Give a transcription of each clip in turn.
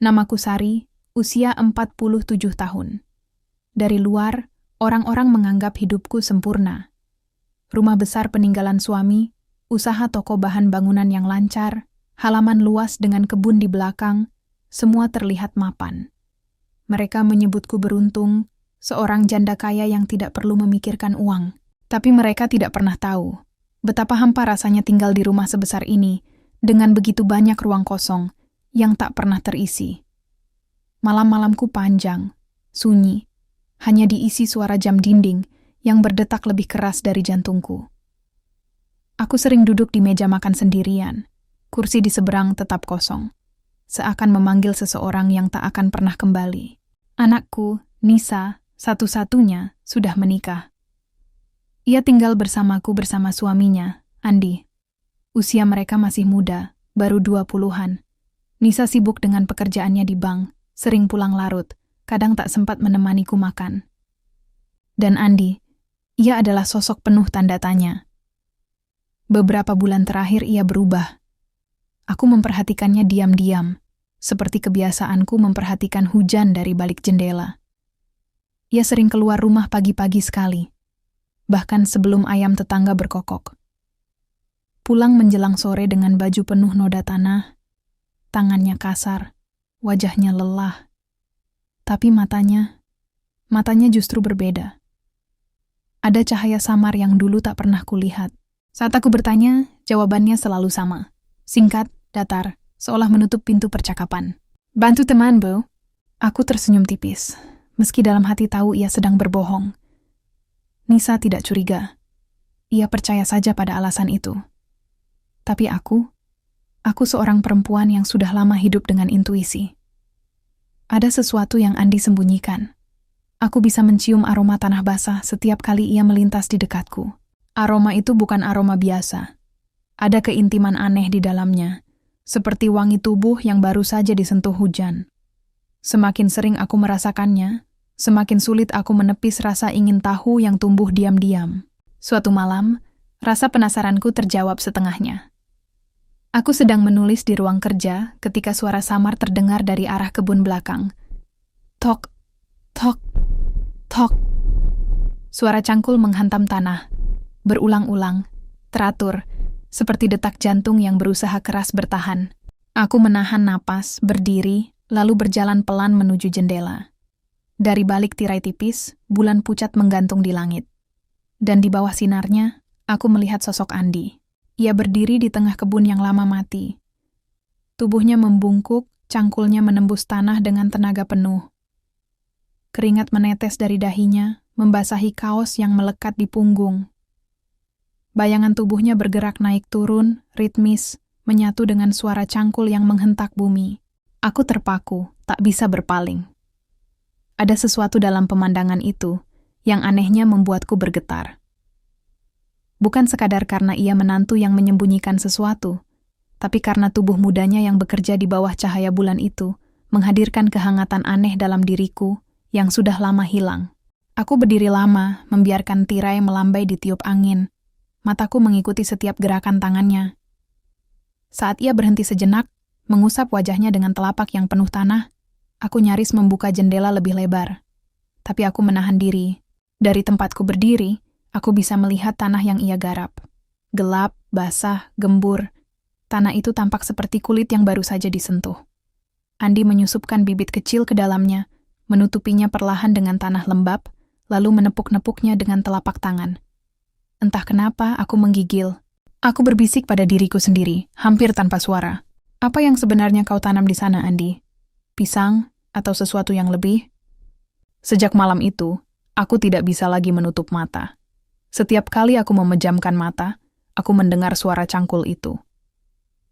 Namaku Sari, usia 47 tahun. Dari luar, orang-orang menganggap hidupku sempurna. Rumah besar peninggalan suami, usaha toko bahan bangunan yang lancar, halaman luas dengan kebun di belakang, semua terlihat mapan. Mereka menyebutku beruntung, seorang janda kaya yang tidak perlu memikirkan uang. Tapi mereka tidak pernah tahu betapa hampa rasanya tinggal di rumah sebesar ini, dengan begitu banyak ruang kosong yang tak pernah terisi. Malam-malamku panjang, sunyi, hanya diisi suara jam dinding yang berdetak lebih keras dari jantungku. Aku sering duduk di meja makan sendirian, kursi di seberang tetap kosong, seakan memanggil seseorang yang tak akan pernah kembali. Anakku, Nisa, satu-satunya, sudah menikah. Ia tinggal bersamaku bersama suaminya, Andi. Usia mereka masih muda, baru 20-an. Nisa sibuk dengan pekerjaannya di bank, sering pulang larut, kadang tak sempat menemaniku makan. Dan Andi, ia adalah sosok penuh tanda tanya. Beberapa bulan terakhir ia berubah. Aku memperhatikannya diam-diam, seperti kebiasaanku memperhatikan hujan dari balik jendela. Ia sering keluar rumah pagi-pagi sekali, bahkan sebelum ayam tetangga berkokok. Pulang menjelang sore dengan baju penuh noda tanah, tangannya kasar, wajahnya lelah. Tapi matanya justru berbeda. Ada cahaya samar yang dulu tak pernah kulihat. Saat aku bertanya, jawabannya selalu sama. Singkat, datar, seolah menutup pintu percakapan. Bantu teman, Bu. Aku tersenyum tipis, meski dalam hati tahu ia sedang berbohong. Nisa tidak curiga. Ia percaya saja pada alasan itu. Tapi aku seorang perempuan yang sudah lama hidup dengan intuisi. Ada sesuatu yang Andi sembunyikan. Aku bisa mencium aroma tanah basah setiap kali ia melintas di dekatku. Aroma itu bukan aroma biasa. Ada keintiman aneh di dalamnya, seperti wangi tubuh yang baru saja disentuh hujan. Semakin sering aku merasakannya, semakin sulit aku menepis rasa ingin tahu yang tumbuh diam-diam. Suatu malam, rasa penasaranku terjawab setengahnya. Aku sedang menulis di ruang kerja ketika suara samar terdengar dari arah kebun belakang. Tok, tok, tok. Suara cangkul menghantam tanah, berulang-ulang, teratur, seperti detak jantung yang berusaha keras bertahan. Aku menahan napas, berdiri, lalu berjalan pelan menuju jendela. Dari balik tirai tipis, bulan pucat menggantung di langit. Dan di bawah sinarnya, aku melihat sosok Andi. Ia berdiri di tengah kebun yang lama mati. Tubuhnya membungkuk, cangkulnya menembus tanah dengan tenaga penuh. Keringat menetes dari dahinya, membasahi kaos yang melekat di punggung. Bayangan tubuhnya bergerak naik turun, ritmis, menyatu dengan suara cangkul yang menghentak bumi. Aku terpaku, tak bisa berpaling. Ada sesuatu dalam pemandangan itu yang anehnya membuatku bergetar. Bukan sekadar karena ia menantu yang menyembunyikan sesuatu, tapi karena tubuh mudanya yang bekerja di bawah cahaya bulan itu menghadirkan kehangatan aneh dalam diriku yang sudah lama hilang. Aku berdiri lama, membiarkan tirai melambai di tiup angin. Mataku mengikuti setiap gerakan tangannya. Saat ia berhenti sejenak, mengusap wajahnya dengan telapak yang penuh tanah, aku nyaris membuka jendela lebih lebar. Tapi aku menahan diri. Dari tempatku berdiri, aku bisa melihat tanah yang ia garap. Gelap, basah, gembur. Tanah itu tampak seperti kulit yang baru saja disentuh. Andi menyusupkan bibit kecil ke dalamnya, menutupinya perlahan dengan tanah lembab, lalu menepuk-nepuknya dengan telapak tangan. Entah kenapa aku menggigil. Aku berbisik pada diriku sendiri, hampir tanpa suara. Apa yang sebenarnya kau tanam di sana, Andi? Pisang atau sesuatu yang lebih? Sejak malam itu, aku tidak bisa lagi menutup mata. Setiap kali aku memejamkan mata, aku mendengar suara cangkul itu.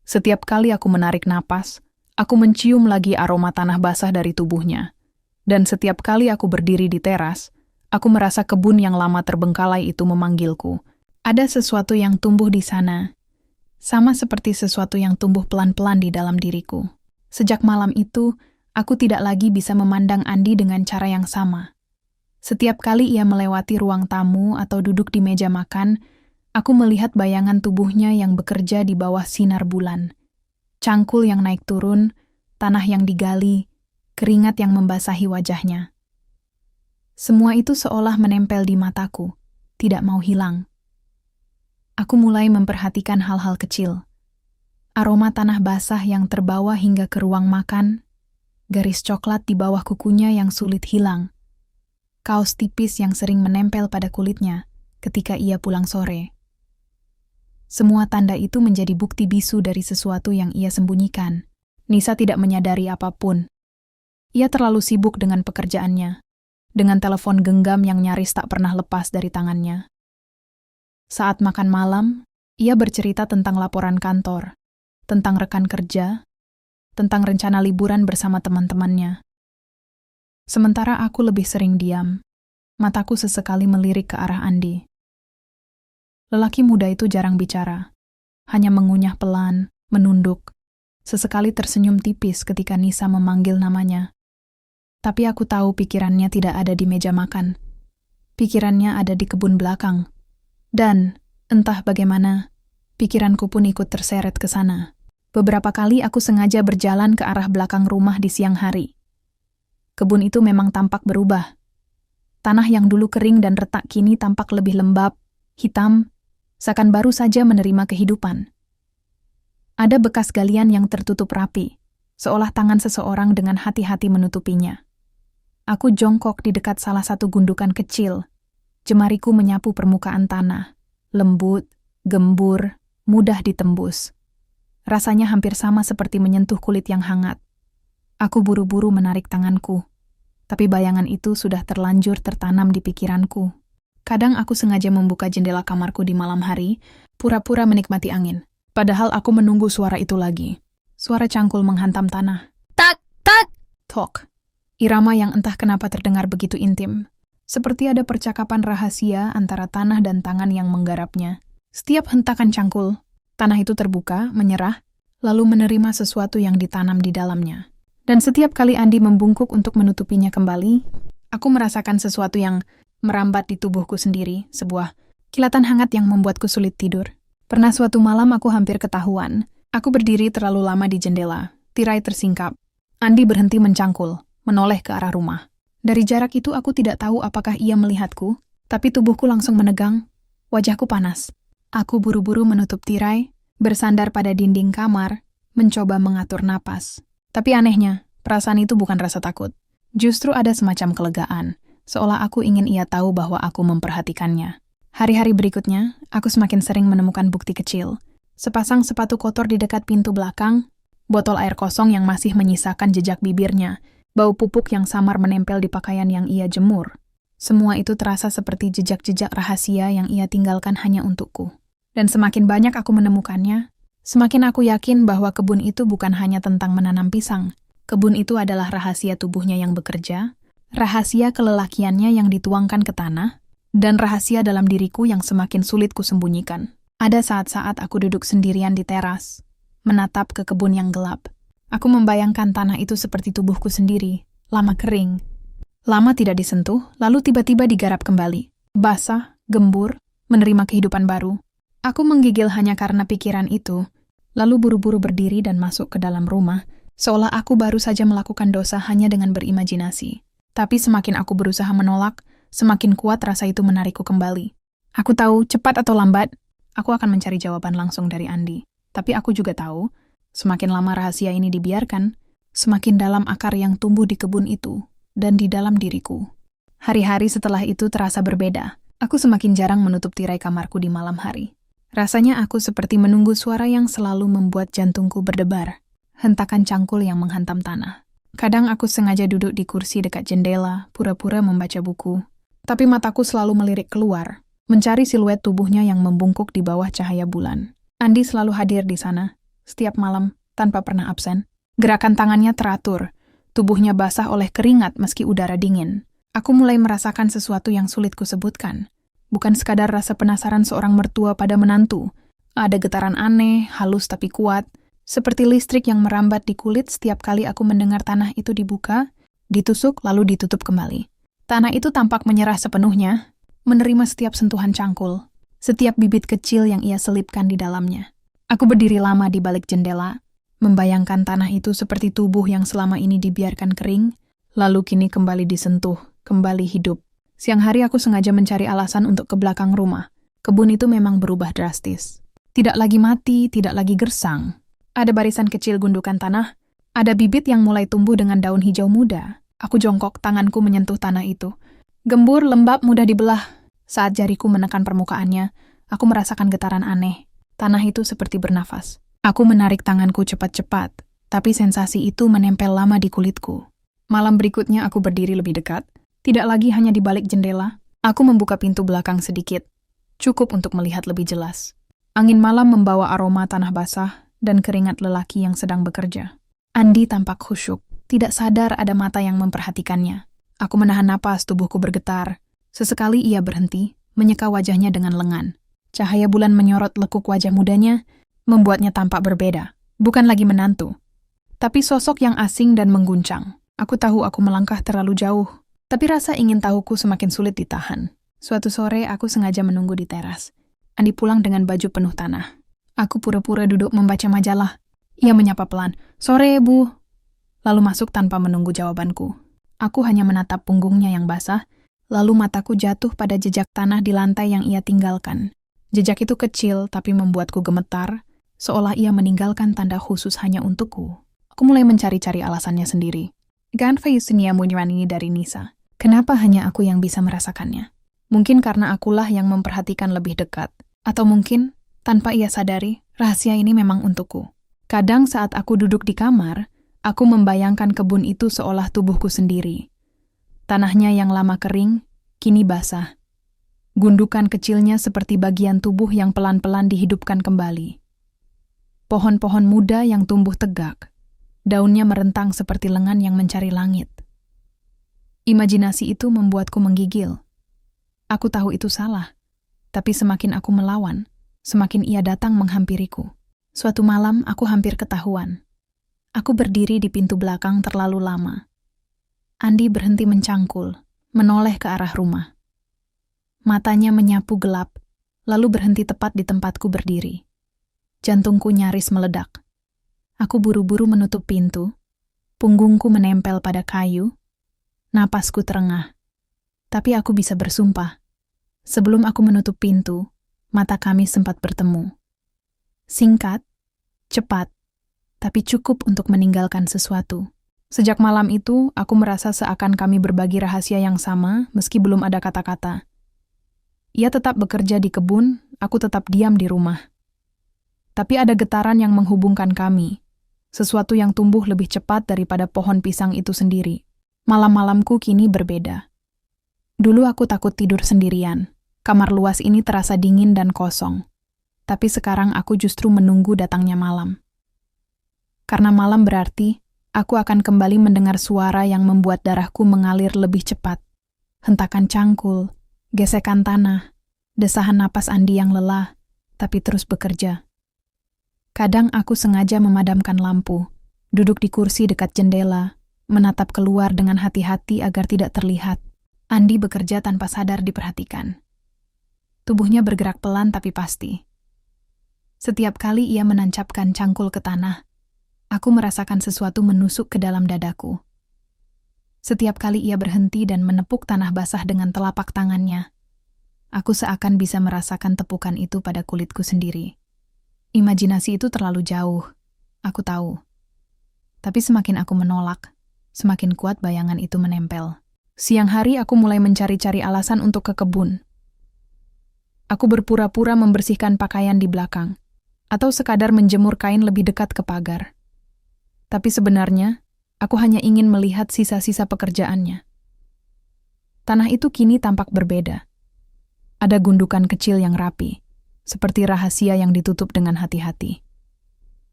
Setiap kali aku menarik napas, aku mencium lagi aroma tanah basah dari tubuhnya. Dan setiap kali aku berdiri di teras, aku merasa kebun yang lama terbengkalai itu memanggilku. Ada sesuatu yang tumbuh di sana, sama seperti sesuatu yang tumbuh pelan-pelan di dalam diriku. Sejak malam itu, aku tidak lagi bisa memandang Andi dengan cara yang sama. Setiap kali ia melewati ruang tamu atau duduk di meja makan, aku melihat bayangan tubuhnya yang bekerja di bawah sinar bulan. Cangkul yang naik turun, tanah yang digali, keringat yang membasahi wajahnya. Semua itu seolah menempel di mataku, tidak mau hilang. Aku mulai memperhatikan hal-hal kecil. Aroma tanah basah yang terbawa hingga ke ruang makan, garis coklat di bawah kukunya yang sulit hilang, kaos tipis yang sering menempel pada kulitnya ketika ia pulang sore. Semua tanda itu menjadi bukti bisu dari sesuatu yang ia sembunyikan. Nisa tidak menyadari apapun. Ia terlalu sibuk dengan pekerjaannya, dengan telepon genggam yang nyaris tak pernah lepas dari tangannya. Saat makan malam, ia bercerita tentang laporan kantor, tentang rekan kerja, tentang rencana liburan bersama teman-temannya. Sementara aku lebih sering diam, mataku sesekali melirik ke arah Andi. Lelaki muda itu jarang bicara, hanya mengunyah pelan, menunduk, sesekali tersenyum tipis ketika Nisa memanggil namanya. Tapi aku tahu pikirannya tidak ada di meja makan. Pikirannya ada di kebun belakang. Dan, entah bagaimana, pikiranku pun ikut terseret ke sana. Beberapa kali aku sengaja berjalan ke arah belakang rumah di siang hari. Kebun itu memang tampak berubah. Tanah yang dulu kering dan retak kini tampak lebih lembab, hitam, seakan baru saja menerima kehidupan. Ada bekas galian yang tertutup rapi, seolah tangan seseorang dengan hati-hati menutupinya. Aku jongkok di dekat salah satu gundukan kecil. Jemariku menyapu permukaan tanah, lembut, gembur, mudah ditembus. Rasanya hampir sama seperti menyentuh kulit yang hangat. Aku buru-buru menarik tanganku, tapi bayangan itu sudah terlanjur tertanam di pikiranku. Kadang aku sengaja membuka jendela kamarku di malam hari, pura-pura menikmati angin. Padahal aku menunggu suara itu lagi. Suara cangkul menghantam tanah. Tak, tak, tok. Irama yang entah kenapa terdengar begitu intim. Seperti ada percakapan rahasia antara tanah dan tangan yang menggarapnya. Setiap hentakan cangkul, tanah itu terbuka, menyerah, lalu menerima sesuatu yang ditanam di dalamnya. Dan setiap kali Andi membungkuk untuk menutupinya kembali, aku merasakan sesuatu yang merambat di tubuhku sendiri, sebuah kilatan hangat yang membuatku sulit tidur. Pernah suatu malam aku hampir ketahuan. Aku berdiri terlalu lama di jendela, tirai tersingkap. Andi berhenti mencangkul, menoleh ke arah rumah. Dari jarak itu aku tidak tahu apakah ia melihatku, tapi tubuhku langsung menegang, wajahku panas. Aku buru-buru menutup tirai, bersandar pada dinding kamar, mencoba mengatur napas. Tapi anehnya, perasaan itu bukan rasa takut. Justru ada semacam kelegaan, seolah aku ingin ia tahu bahwa aku memperhatikannya. Hari-hari berikutnya, aku semakin sering menemukan bukti kecil. Sepasang sepatu kotor di dekat pintu belakang, botol air kosong yang masih menyisakan jejak bibirnya, bau pupuk yang samar menempel di pakaian yang ia jemur. Semua itu terasa seperti jejak-jejak rahasia yang ia tinggalkan hanya untukku. Dan semakin banyak aku menemukannya, semakin aku yakin bahwa kebun itu bukan hanya tentang menanam pisang. Kebun itu adalah rahasia tubuhnya yang bekerja, rahasia kelelakiannya yang dituangkan ke tanah, dan rahasia dalam diriku yang semakin sulit kusembunyikan. Ada saat-saat aku duduk sendirian di teras, menatap ke kebun yang gelap. Aku membayangkan tanah itu seperti tubuhku sendiri, lama kering. Lama tidak disentuh, lalu tiba-tiba digarap kembali. Basah, gembur, menerima kehidupan baru. Aku menggigil hanya karena pikiran itu, lalu buru-buru berdiri dan masuk ke dalam rumah, seolah aku baru saja melakukan dosa hanya dengan berimajinasi. Tapi semakin aku berusaha menolak, semakin kuat rasa itu menarikku kembali. Aku tahu, cepat atau lambat, aku akan mencari jawaban langsung dari Andi. Tapi aku juga tahu, semakin lama rahasia ini dibiarkan, semakin dalam akar yang tumbuh di kebun itu, dan di dalam diriku. Hari-hari setelah itu terasa berbeda. Aku semakin jarang menutup tirai kamarku di malam hari. Rasanya aku seperti menunggu suara yang selalu membuat jantungku berdebar. Hentakan cangkul yang menghantam tanah. Kadang aku sengaja duduk di kursi dekat jendela, pura-pura membaca buku. Tapi mataku selalu melirik keluar, mencari siluet tubuhnya yang membungkuk di bawah cahaya bulan. Andi selalu hadir di sana, setiap malam, tanpa pernah absen. Gerakan tangannya teratur, tubuhnya basah oleh keringat meski udara dingin. Aku mulai merasakan sesuatu yang sulit kusebutkan. Bukan sekadar rasa penasaran seorang mertua pada menantu. Ada getaran aneh, halus tapi kuat, seperti listrik yang merambat di kulit setiap kali aku mendengar tanah itu dibuka, ditusuk lalu ditutup kembali. Tanah itu tampak menyerah sepenuhnya, menerima setiap sentuhan cangkul, setiap bibit kecil yang ia selipkan di dalamnya. Aku berdiri lama di balik jendela, Membayangkan tanah itu seperti tubuh yang selama ini dibiarkan kering, lalu kini kembali disentuh, kembali hidup. Siang hari aku sengaja mencari alasan untuk ke belakang rumah. Kebun itu memang berubah drastis. Tidak lagi mati, tidak lagi gersang. Ada barisan kecil gundukan tanah, ada bibit yang mulai tumbuh dengan daun hijau muda. Aku jongkok, tanganku menyentuh tanah itu. Gembur, lembab, mudah dibelah. Saat jariku menekan permukaannya, aku merasakan getaran aneh. Tanah itu seperti bernafas. Aku menarik tanganku cepat-cepat, tapi sensasi itu menempel lama di kulitku. Malam berikutnya aku berdiri lebih dekat, tidak lagi hanya di balik jendela. Aku membuka pintu belakang sedikit, cukup untuk melihat lebih jelas. Angin malam membawa aroma tanah basah dan keringat lelaki yang sedang bekerja. Andi tampak khusyuk, tidak sadar ada mata yang memperhatikannya. Aku menahan napas, tubuhku bergetar. Sesekali ia berhenti, menyeka wajahnya dengan lengan. Cahaya bulan menyorot lekuk wajah mudanya, membuatnya tampak berbeda. Bukan lagi menantu, tapi sosok yang asing dan mengguncang. Aku tahu aku melangkah terlalu jauh, tapi rasa ingin tahuku semakin sulit ditahan. Suatu sore aku sengaja menunggu di teras. Andi pulang dengan baju penuh tanah. Aku pura-pura duduk membaca majalah. Ia menyapa pelan, "Sore, Bu." Lalu masuk tanpa menunggu jawabanku. Aku hanya menatap punggungnya yang basah, lalu mataku jatuh pada jejak tanah di lantai yang ia tinggalkan. Jejak itu kecil tapi membuatku gemetar, seolah ia meninggalkan tanda khusus hanya untukku. Aku mulai mencari-cari alasannya sendiri. Ganfa Yusinia ini dari Nisa. Kenapa hanya aku yang bisa merasakannya? Mungkin karena akulah yang memperhatikan lebih dekat. Atau mungkin, tanpa ia sadari, rahasia ini memang untukku. Kadang saat aku duduk di kamar, aku membayangkan kebun itu seolah tubuhku sendiri. Tanahnya yang lama kering, kini basah. Gundukan kecilnya seperti bagian tubuh yang pelan-pelan dihidupkan kembali. Pohon-pohon muda yang tumbuh tegak, daunnya merentang seperti lengan yang mencari langit. Imajinasi itu membuatku menggigil. Aku tahu itu salah, tapi semakin aku melawan, semakin ia datang menghampiriku. Suatu malam aku hampir ketahuan. Aku berdiri di pintu belakang terlalu lama. Andi berhenti mencangkul, menoleh ke arah rumah. Matanya menyapu gelap, lalu berhenti tepat di tempatku berdiri. Jantungku nyaris meledak. Aku buru-buru menutup pintu, punggungku menempel pada kayu, napasku terengah. Tapi aku bisa bersumpah, sebelum aku menutup pintu, mata kami sempat bertemu. Singkat, cepat, tapi cukup untuk meninggalkan sesuatu. Sejak malam itu, aku merasa seakan kami berbagi rahasia yang sama meski belum ada kata-kata. Ia tetap bekerja di kebun, aku tetap diam di rumah. Tapi ada getaran yang menghubungkan kami, sesuatu yang tumbuh lebih cepat daripada pohon pisang itu sendiri. Malam-malamku kini berbeda. Dulu aku takut tidur sendirian. Kamar luas ini terasa dingin dan kosong. Tapi sekarang aku justru menunggu datangnya malam. Karena malam berarti, aku akan kembali mendengar suara yang membuat darahku mengalir lebih cepat. Hentakan cangkul, gesekan tanah, desahan napas Andi yang lelah, tapi terus bekerja. Kadang aku sengaja memadamkan lampu, duduk di kursi dekat jendela, menatap keluar dengan hati-hati agar tidak terlihat. Andi bekerja tanpa sadar diperhatikan. Tubuhnya bergerak pelan tapi pasti. Setiap kali ia menancapkan cangkul ke tanah, aku merasakan sesuatu menusuk ke dalam dadaku. Setiap kali ia berhenti dan menepuk tanah basah dengan telapak tangannya, aku seakan bisa merasakan tepukan itu pada kulitku sendiri. Imajinasi itu terlalu jauh, aku tahu. Tapi semakin aku menolak, semakin kuat bayangan itu menempel. Siang hari aku mulai mencari-cari alasan untuk ke kebun. Aku berpura-pura membersihkan pakaian di belakang, atau sekadar menjemur kain lebih dekat ke pagar. Tapi sebenarnya, aku hanya ingin melihat sisa-sisa pekerjaannya. Tanah itu kini tampak berbeda. Ada gundukan kecil yang rapi, seperti rahasia yang ditutup dengan hati-hati.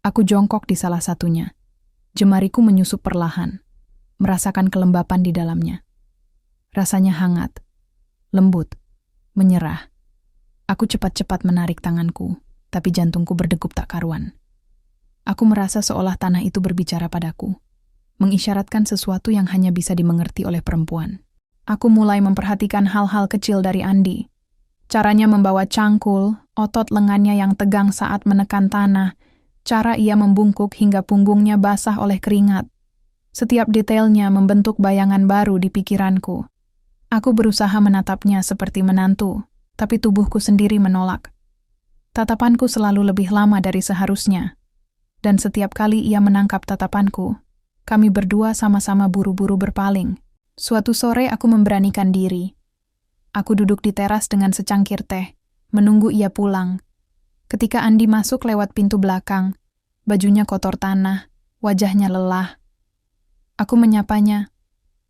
Aku jongkok di salah satunya. Jemariku menyusup perlahan, merasakan kelembapan di dalamnya. Rasanya hangat, lembut, menyerah. Aku cepat-cepat menarik tanganku, tapi jantungku berdegup tak karuan. Aku merasa seolah tanah itu berbicara padaku, mengisyaratkan sesuatu yang hanya bisa dimengerti oleh perempuan. Aku mulai memperhatikan hal-hal kecil dari Andi. Caranya membawa cangkul, otot lengannya yang tegang saat menekan tanah, Cara ia membungkuk hingga punggungnya basah oleh keringat. Setiap detailnya membentuk bayangan baru di pikiranku. Aku berusaha menatapnya seperti menantu, tapi tubuhku sendiri menolak. Tatapanku selalu lebih lama dari seharusnya. Dan setiap kali ia menangkap tatapanku, kami berdua sama-sama buru-buru berpaling. Suatu sore aku memberanikan diri. Aku duduk di teras dengan secangkir teh, menunggu ia pulang. Ketika Andi masuk lewat pintu belakang, bajunya kotor tanah, wajahnya lelah. Aku menyapanya.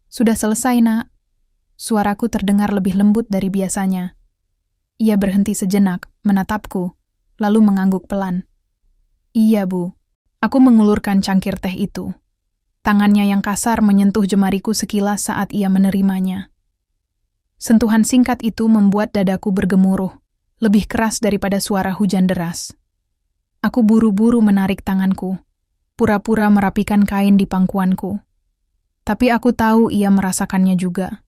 "Sudah selesai, Nak." Suaraku terdengar lebih lembut dari biasanya. Ia berhenti sejenak, menatapku, lalu mengangguk pelan. "Iya, Bu." Aku mengulurkan cangkir teh itu. Tangannya yang kasar menyentuh jemariku sekilas saat ia menerimanya. Sentuhan singkat itu membuat dadaku bergemuruh, lebih keras daripada suara hujan deras. Aku buru-buru menarik tanganku, pura-pura merapikan kain di pangkuanku. Tapi aku tahu ia merasakannya juga.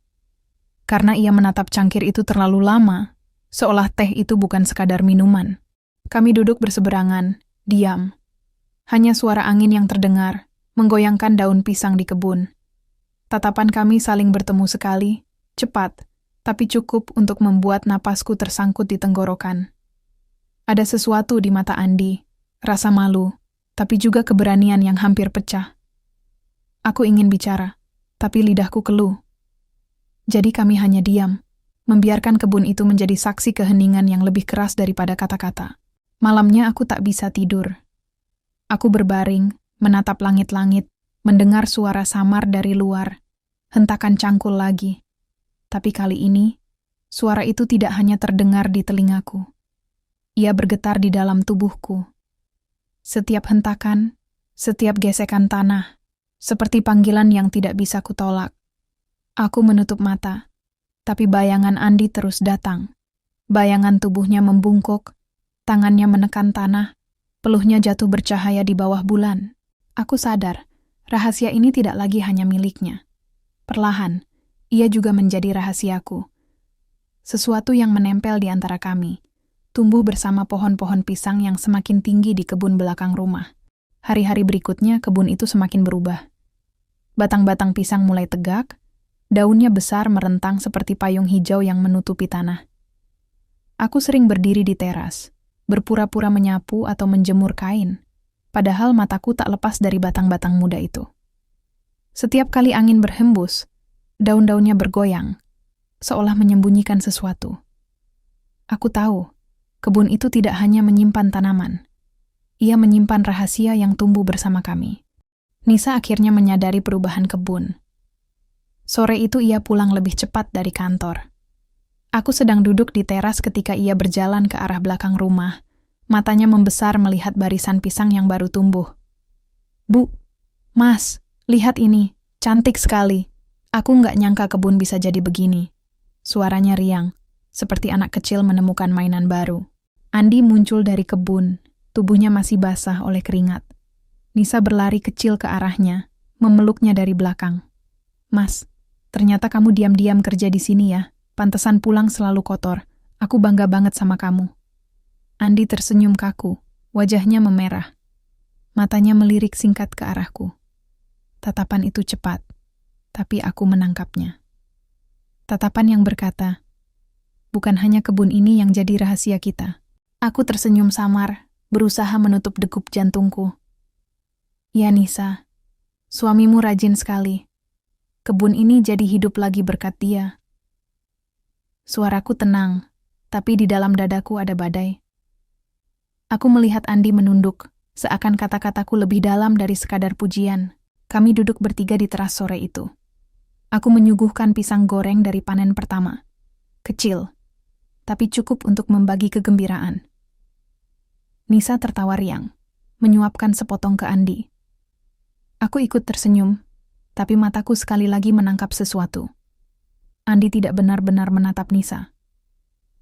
Karena ia menatap cangkir itu terlalu lama, seolah teh itu bukan sekadar minuman. Kami duduk berseberangan, diam. Hanya suara angin yang terdengar, menggoyangkan daun pisang di kebun. Tatapan kami saling bertemu sekali, cepat, tapi cukup untuk membuat napasku tersangkut di tenggorokan. Ada sesuatu di mata Andi, rasa malu, tapi juga keberanian yang hampir pecah. Aku ingin bicara, tapi lidahku keluh. Jadi kami hanya diam, membiarkan kebun itu menjadi saksi keheningan yang lebih keras daripada kata-kata. Malamnya aku tak bisa tidur. Aku berbaring, menatap langit-langit, mendengar suara samar dari luar, hentakan cangkul lagi. Tapi kali ini, suara itu tidak hanya terdengar di telingaku. Ia bergetar di dalam tubuhku. Setiap hentakan, setiap gesekan tanah, seperti panggilan yang tidak bisa kutolak. Aku menutup mata, tapi bayangan Andi terus datang. Bayangan tubuhnya membungkuk, tangannya menekan tanah, peluhnya jatuh bercahaya di bawah bulan. Aku sadar, rahasia ini tidak lagi hanya miliknya. Perlahan, ia juga menjadi rahasiaku. Sesuatu yang menempel di antara kami, tumbuh bersama pohon-pohon pisang yang semakin tinggi di kebun belakang rumah. Hari-hari berikutnya kebun itu semakin berubah. Batang-batang pisang mulai tegak, daunnya besar merentang seperti payung hijau yang menutupi tanah. Aku sering berdiri di teras, berpura-pura menyapu atau menjemur kain, padahal mataku tak lepas dari batang-batang muda itu. Setiap kali angin berhembus, daun-daunnya bergoyang, seolah menyembunyikan sesuatu. Aku tahu, kebun itu tidak hanya menyimpan tanaman. Ia menyimpan rahasia yang tumbuh bersama kami. Nisa akhirnya menyadari perubahan kebun. Sore itu ia pulang lebih cepat dari kantor. Aku sedang duduk di teras ketika ia berjalan ke arah belakang rumah. Matanya membesar melihat barisan pisang yang baru tumbuh. "Bu, Mas, lihat ini, cantik sekali. Aku nggak nyangka kebun bisa jadi begini." Suaranya riang, seperti anak kecil menemukan mainan baru. Andi muncul dari kebun, tubuhnya masih basah oleh keringat. Nisa berlari kecil ke arahnya, memeluknya dari belakang. "Mas, ternyata kamu diam-diam kerja di sini ya. Pantesan pulang selalu kotor. Aku bangga banget sama kamu." Andi tersenyum kaku, wajahnya memerah. Matanya melirik singkat ke arahku. Tatapan itu cepat, tapi aku menangkapnya. Tatapan yang berkata, "Bukan hanya kebun ini yang jadi rahasia kita." Aku tersenyum samar, berusaha menutup degup jantungku. "Ya Nisa, suamimu rajin sekali. Kebun ini jadi hidup lagi berkat dia." Suaraku tenang, tapi di dalam dadaku ada badai. Aku melihat Andi menunduk, seakan kata-kataku lebih dalam dari sekadar pujian. Kami duduk bertiga di teras sore itu. Aku menyuguhkan pisang goreng dari panen pertama. Kecil, tapi cukup untuk membagi kegembiraan. Nisa tertawa riang, menyuapkan sepotong ke Andi. Aku ikut tersenyum, tapi mataku sekali lagi menangkap sesuatu. Andi tidak benar-benar menatap Nisa.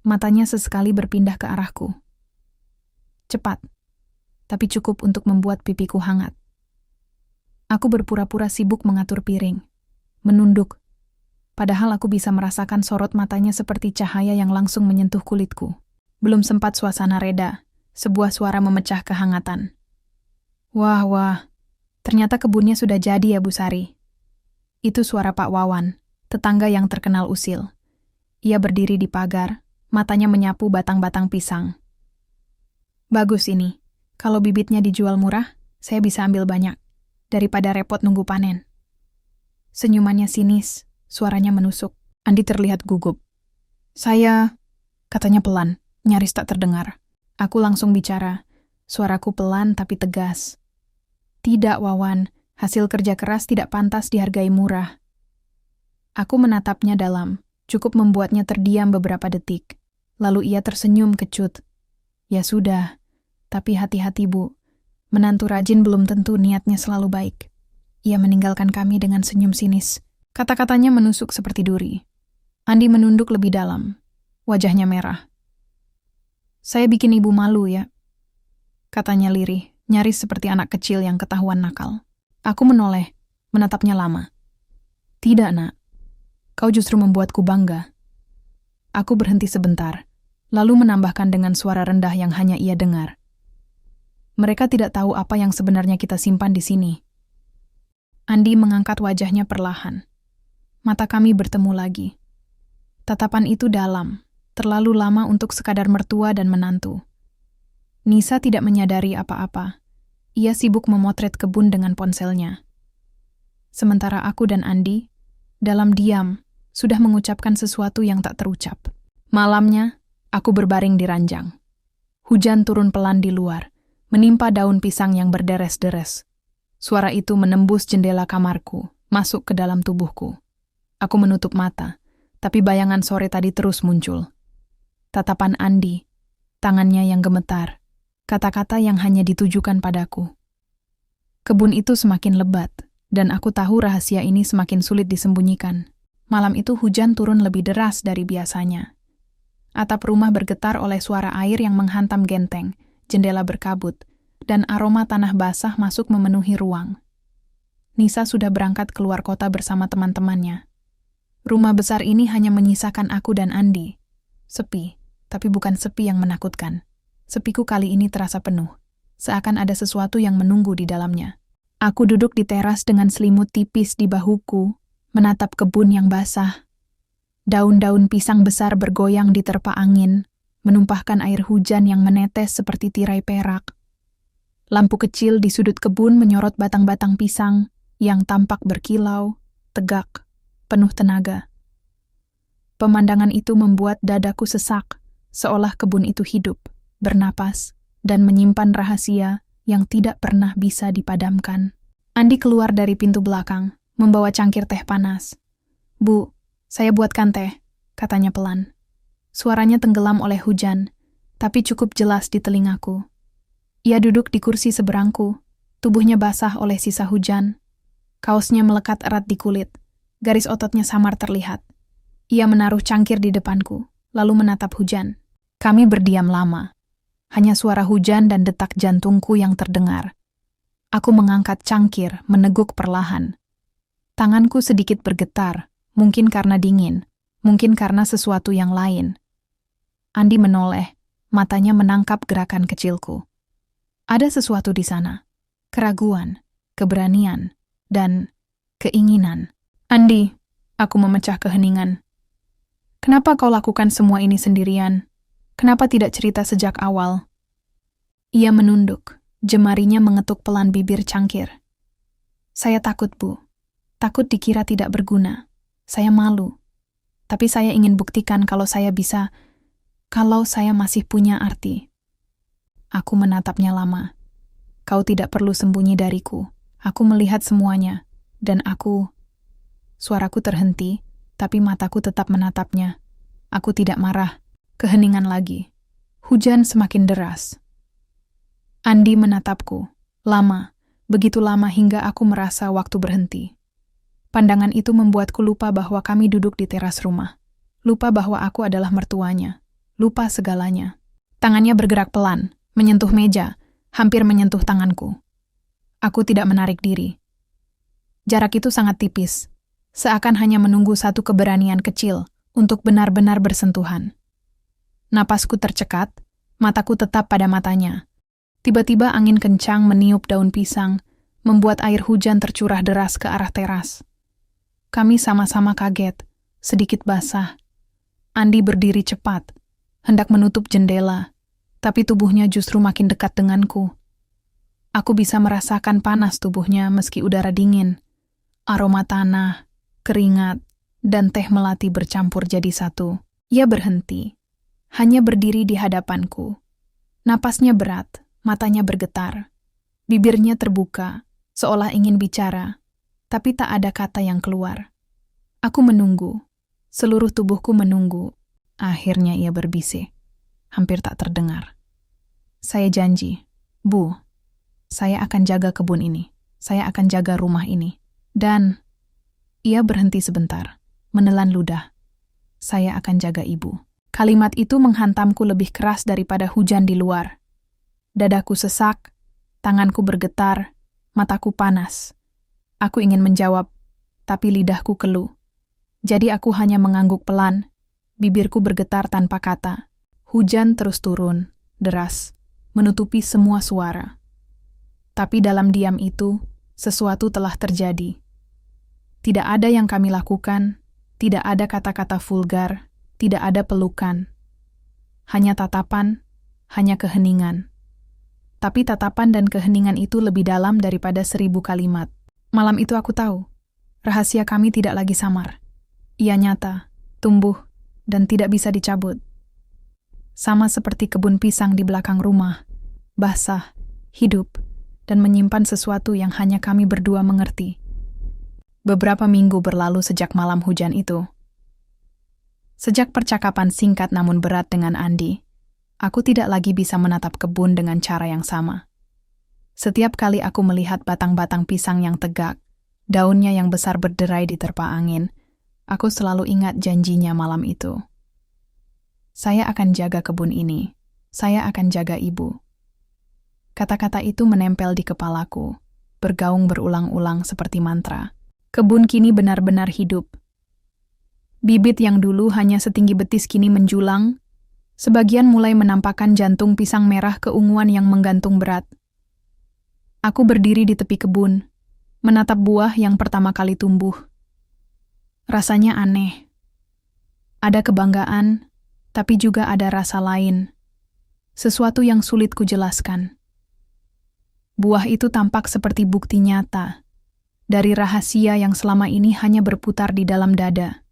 Matanya sesekali berpindah ke arahku. Cepat, tapi cukup untuk membuat pipiku hangat. Aku berpura-pura sibuk mengatur piring, menunduk, padahal aku bisa merasakan sorot matanya seperti cahaya yang langsung menyentuh kulitku. Belum sempat suasana reda, sebuah suara memecah kehangatan. Wah, ternyata kebunnya sudah jadi ya Bu Sari. Itu suara Pak Wawan, tetangga yang terkenal usil. Ia berdiri di pagar, matanya menyapu batang-batang pisang. Bagus ini. Kalau bibitnya dijual murah, saya bisa ambil banyak, daripada repot nunggu panen. Senyumannya sinis, suaranya menusuk. Andi terlihat gugup. Saya, katanya pelan, nyaris tak terdengar. Aku langsung bicara, suaraku pelan tapi tegas. Tidak, Wawan, hasil kerja keras tidak pantas dihargai murah. Aku menatapnya dalam, cukup membuatnya terdiam beberapa detik. Lalu ia tersenyum kecut. Ya sudah, tapi hati-hati Bu. Menantu rajin belum tentu niatnya selalu baik. Ia meninggalkan kami dengan senyum sinis. Kata-katanya menusuk seperti duri. Andi menunduk lebih dalam. Wajahnya merah. Saya bikin ibu malu ya, katanya lirih, nyaris seperti anak kecil yang ketahuan nakal. Aku menoleh, menatapnya lama. Tidak, Nak. Kau justru membuatku bangga. Aku berhenti sebentar, lalu menambahkan dengan suara rendah yang hanya ia dengar. Mereka tidak tahu apa yang sebenarnya kita simpan di sini. Andi mengangkat wajahnya perlahan. Mata kami bertemu lagi. Tatapan itu dalam, terlalu lama untuk sekadar mertua dan menantu. Nisa tidak menyadari apa-apa. Ia sibuk memotret kebun dengan ponselnya. Sementara aku dan Andi, dalam diam, sudah mengucapkan sesuatu yang tak terucap. Malamnya, aku berbaring di ranjang. Hujan turun pelan di luar, menimpa daun pisang yang berderes-deres. Suara itu menembus jendela kamarku, masuk ke dalam tubuhku. Aku menutup mata, tapi bayangan sore tadi terus muncul. Tatapan Andi, tangannya yang gemetar, kata-kata yang hanya ditujukan padaku. Kebun itu semakin lebat, dan aku tahu rahasia ini semakin sulit disembunyikan. Malam itu hujan turun lebih deras dari biasanya. Atap rumah bergetar oleh suara air yang menghantam genteng, jendela berkabut, dan aroma tanah basah masuk memenuhi ruang. Nisa sudah berangkat keluar kota bersama teman-temannya. Rumah besar ini hanya menyisakan aku dan Andi. Sepi, tapi bukan sepi yang menakutkan. Sepiku kali ini terasa penuh, seakan ada sesuatu yang menunggu di dalamnya. Aku duduk di teras dengan selimut tipis di bahuku, menatap kebun yang basah. Daun-daun pisang besar bergoyang diterpa angin, menumpahkan air hujan yang menetes seperti tirai perak. Lampu kecil di sudut kebun menyorot batang-batang pisang yang tampak berkilau, tegak, penuh tenaga. Pemandangan itu membuat dadaku sesak, seolah kebun itu hidup, bernapas, dan menyimpan rahasia yang tidak pernah bisa dipadamkan. Andi keluar dari pintu belakang, membawa cangkir teh panas. Bu, saya buatkan teh, katanya pelan. Suaranya tenggelam oleh hujan, tapi cukup jelas di telingaku. Ia duduk di kursi seberangku, tubuhnya basah oleh sisa hujan. Kaosnya melekat erat di kulit, garis ototnya samar terlihat. Ia menaruh cangkir di depanku, lalu menatap hujan. Kami berdiam lama. Hanya suara hujan dan detak jantungku yang terdengar. Aku mengangkat cangkir, meneguk perlahan. Tanganku sedikit bergetar, mungkin karena dingin, mungkin karena sesuatu yang lain. Andi menoleh, matanya menangkap gerakan kecilku. Ada sesuatu di sana, keraguan, keberanian, dan keinginan. Andi, aku memecah keheningan. Kenapa kau lakukan semua ini sendirian? Kenapa tidak cerita sejak awal? Ia menunduk, jemarinya mengetuk pelan bibir cangkir. Saya takut, Bu. Takut dikira tidak berguna. Saya malu. Tapi saya ingin buktikan kalau saya bisa, kalau saya masih punya arti. Aku menatapnya lama. Kau tidak perlu sembunyi dariku. Aku melihat semuanya. Dan aku... Suaraku terhenti, tapi mataku tetap menatapnya. Aku tidak marah. Keheningan lagi. Hujan semakin deras. Andi menatapku. Lama. Begitu lama hingga aku merasa waktu berhenti. Pandangan itu membuatku lupa bahwa kami duduk di teras rumah. Lupa bahwa aku adalah mertuanya. Lupa segalanya. Tangannya bergerak pelan, menyentuh meja, hampir menyentuh tanganku. Aku tidak menarik diri. Jarak itu sangat tipis, seakan hanya menunggu satu keberanian kecil untuk benar-benar bersentuhan. Napasku tercekat, mataku tetap pada matanya. Tiba-tiba angin kencang meniup daun pisang, membuat air hujan tercurah deras ke arah teras. Kami sama-sama kaget, sedikit basah. Andi berdiri cepat, hendak menutup jendela, tapi tubuhnya justru makin dekat denganku. Aku bisa merasakan panas tubuhnya meski udara dingin. Aroma tanah, keringat, dan teh melati bercampur jadi satu. Ia berhenti, hanya berdiri di hadapanku. Napasnya berat, matanya bergetar. Bibirnya terbuka, seolah ingin bicara, tapi tak ada kata yang keluar. Aku menunggu, seluruh tubuhku menunggu. Akhirnya ia berbisik, hampir tak terdengar. Saya janji, Bu, saya akan jaga kebun ini. Saya akan jaga rumah ini. Dan ia berhenti sebentar, menelan ludah. Saya akan jaga Ibu. Kalimat itu menghantamku lebih keras daripada hujan di luar. Dadaku sesak, tanganku bergetar, mataku panas. Aku ingin menjawab, tapi lidahku keluh. Jadi aku hanya mengangguk pelan, bibirku bergetar tanpa kata. Hujan terus turun, deras, menutupi semua suara. Tapi dalam diam itu, sesuatu telah terjadi. Tidak ada yang kami lakukan, tidak ada kata-kata vulgar, tidak ada pelukan. Hanya tatapan, hanya keheningan. Tapi tatapan dan keheningan itu lebih dalam daripada 1000 kalimat. Malam itu aku tahu, rahasia kami tidak lagi samar. Ia nyata, tumbuh, dan tidak bisa dicabut. Sama seperti kebun pisang di belakang rumah, basah, hidup, dan menyimpan sesuatu yang hanya kami berdua mengerti. Beberapa minggu berlalu sejak malam hujan itu. Sejak percakapan singkat namun berat dengan Andi, aku tidak lagi bisa menatap kebun dengan cara yang sama. Setiap kali aku melihat batang-batang pisang yang tegak, daunnya yang besar berderai diterpa angin, aku selalu ingat janjinya malam itu. Saya akan jaga kebun ini. Saya akan jaga Ibu. Kata-kata itu menempel di kepalaku, bergaung berulang-ulang seperti mantra. Kebun kini benar-benar hidup. Bibit yang dulu hanya setinggi betis kini menjulang, sebagian mulai menampakkan jantung pisang merah keunguan yang menggantung berat. Aku berdiri di tepi kebun, menatap buah yang pertama kali tumbuh. Rasanya aneh. Ada kebanggaan, tapi juga ada rasa lain. Sesuatu yang sulit kujelaskan. Buah itu tampak seperti bukti nyata dari rahasia yang selama ini hanya berputar di dalam dada.